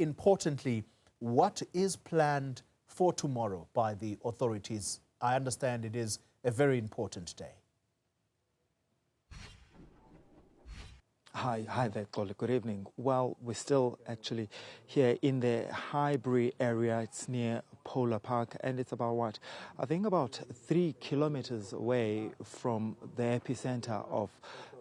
importantly, what is planned for tomorrow by the authorities? I understand it is a very important day. Hi there, Xoli. Good evening. Well, we're still actually here in the Highbury area. It's near Polar Park, and it's about I think about 3 kilometers away from the epicenter of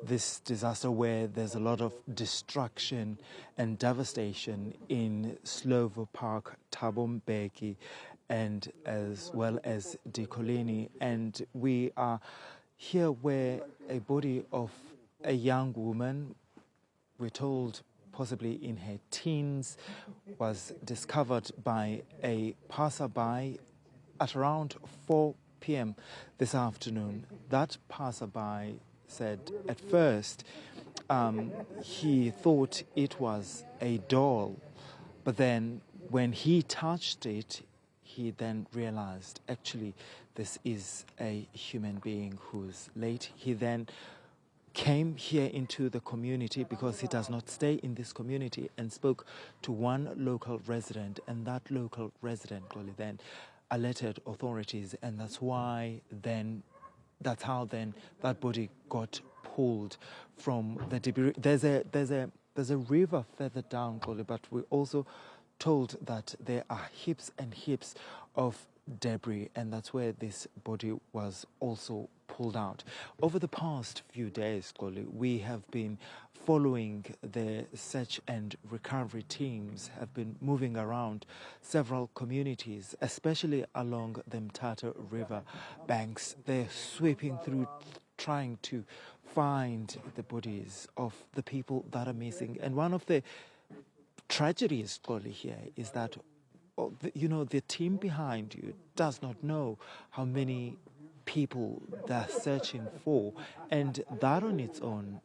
this disaster, where there's a lot of destruction and devastation in Slovo Park, Thabo Mbeki, and as well as Dikolini. And we are here where a body of a young woman, we're told possibly in her teens, was discovered by a passerby at around 4 p.m. this afternoon. That passerby said at first he thought it was a doll, but then when he touched it, he then realized actually this is a human being who's late. He then came here into the community because he does not stay in this community, and spoke to one local resident, and that local resident then alerted authorities, and that's how that body got pulled from the debris. There's a river further down, but we're also told that there are heaps and heaps of debris, and that's where this body was also pulled out. Over the past few days, we have been following the search and recovery teams, have been moving around several communities, especially along the Mthatha river banks. They're sweeping through, trying to find the bodies of the people that are missing. And one of the tragedies, here, is that the team behind you does not know how many people they're searching for, and that on its own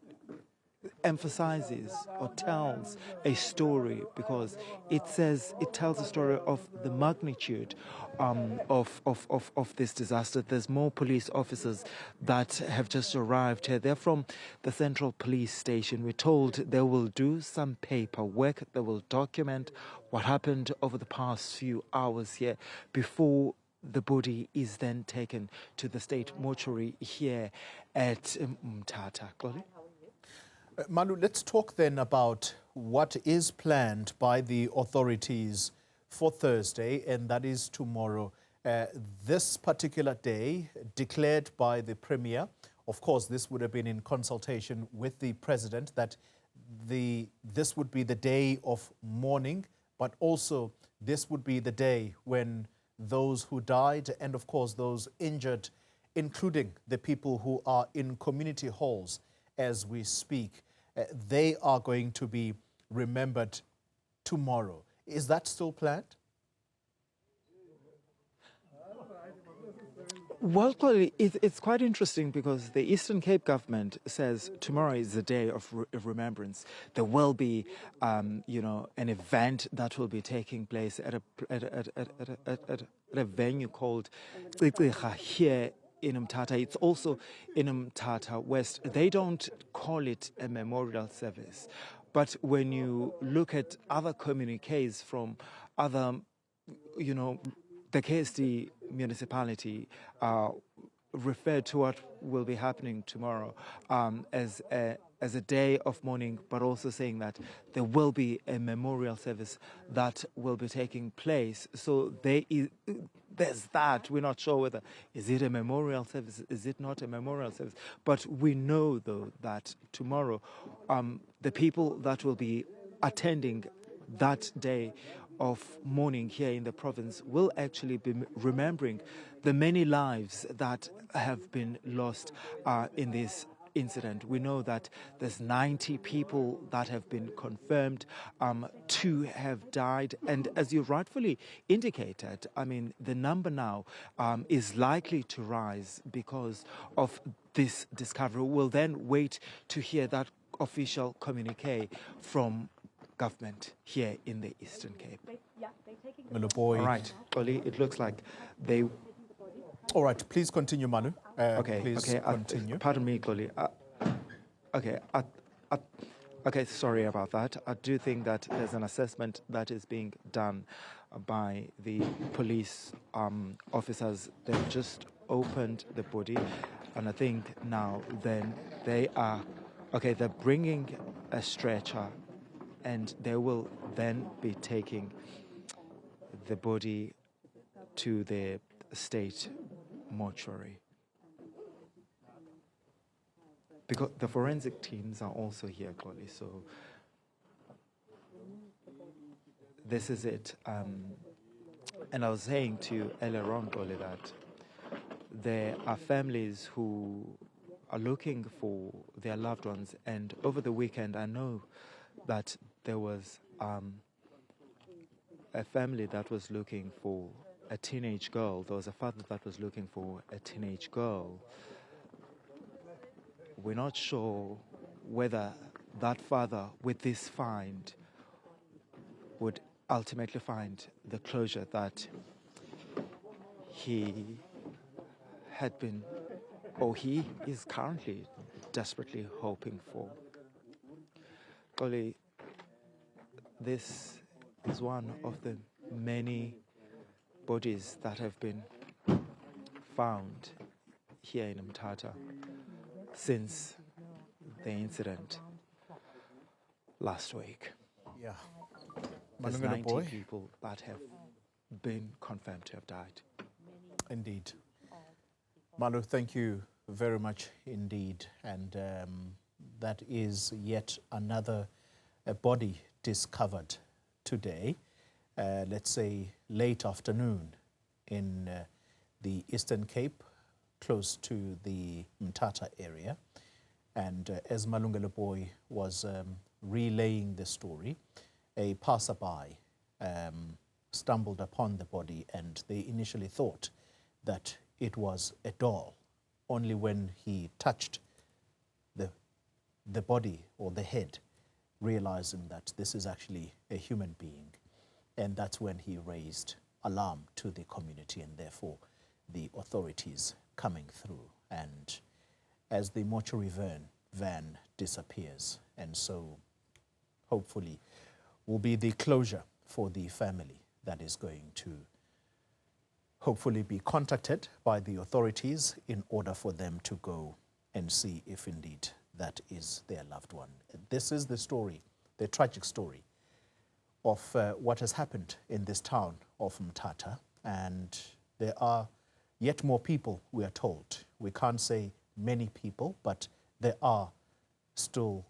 emphasizes or tells a story, because it tells a story of the magnitude of this disaster. There's more police officers that have just arrived here. They're from the Central Police Station. We're told they will do some paperwork. They will document what happened over the past few hours here before the body is then taken to the state mortuary here at Mthatha. Manu, let's talk then about what is planned by the authorities for Thursday, and that is tomorrow. This particular day, declared by the Premier, of course, this would have been in consultation with the President, that this would be the day of mourning, but also this would be the day when those who died and, of course, those injured, including the people who are in community halls as we speak, they are going to be remembered tomorrow. Is that still planned? Well, it's quite interesting, because the Eastern Cape government says tomorrow is the day of remembrance. There will be, an event that will be taking place at a venue called here in Mthatha. It's also in Mthatha West. They don't call it a memorial service, but when you look at other communiques from other, the KSD municipality referred to what will be happening tomorrow as a day of mourning, but also saying that there will be a memorial service that will be taking place. So there's that. We're not sure whether is it a memorial service, is it not a memorial service. But we know, though, that tomorrow the people that will be attending that day of mourning here in the province will actually be remembering the many lives that have been lost in this incident. We know that there's 90 people that have been confirmed, 2 have died, and as you rightfully indicated, the number now is likely to rise because of this discovery. We'll then wait to hear that official communique from government here in the Eastern Cape. Malungelo Booi. All right, Oli, it looks like they... All right, please continue, Manu. Okay, please continue. Pardon me, Oli. Okay, sorry about that. I do think that there's an assessment that is being done by the police officers. They've just opened the body, and I think now then they're bringing a stretcher, and they will then be taking the body to the state mortuary. Because the forensic teams are also here, Koli, so this is it. And I was saying to earlier on, Koli, that there are families who are looking for their loved ones, and over the weekend I know that there was a family that was looking for a teenage girl. There was a father that was looking for a teenage girl. We're not sure whether that father, with this find, would ultimately find the closure that he had been, or he is currently desperately hoping for. Koli, this is one of the many bodies that have been found here in Mthatha since the incident last week. Yeah. There's Malungelo 90 Booi. people that have been confirmed to have died. Indeed. Malu, thank you very much indeed. And that is yet another body discovered today, let's say late afternoon, in the Eastern Cape, close to the Mthatha area. And as Malungelo Booi was relaying the story, a passerby stumbled upon the body, and they initially thought that it was a doll. Only when he touched the body or the head, realizing that this is actually a human being. And that's when he raised alarm to the community, and therefore the authorities coming through. And as the mortuary van disappears, and so hopefully will be the closure for the family that is going to hopefully be contacted by the authorities in order for them to go and see if indeed that is their loved one. This is the story, the tragic story of what has happened in this town of Mthatha, and there are yet more people, we are told. We can't say many people, but there are still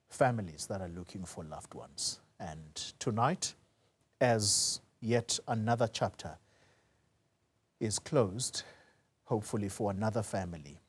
families that are looking for loved ones. And tonight, as yet another chapter is closed, hopefully for another family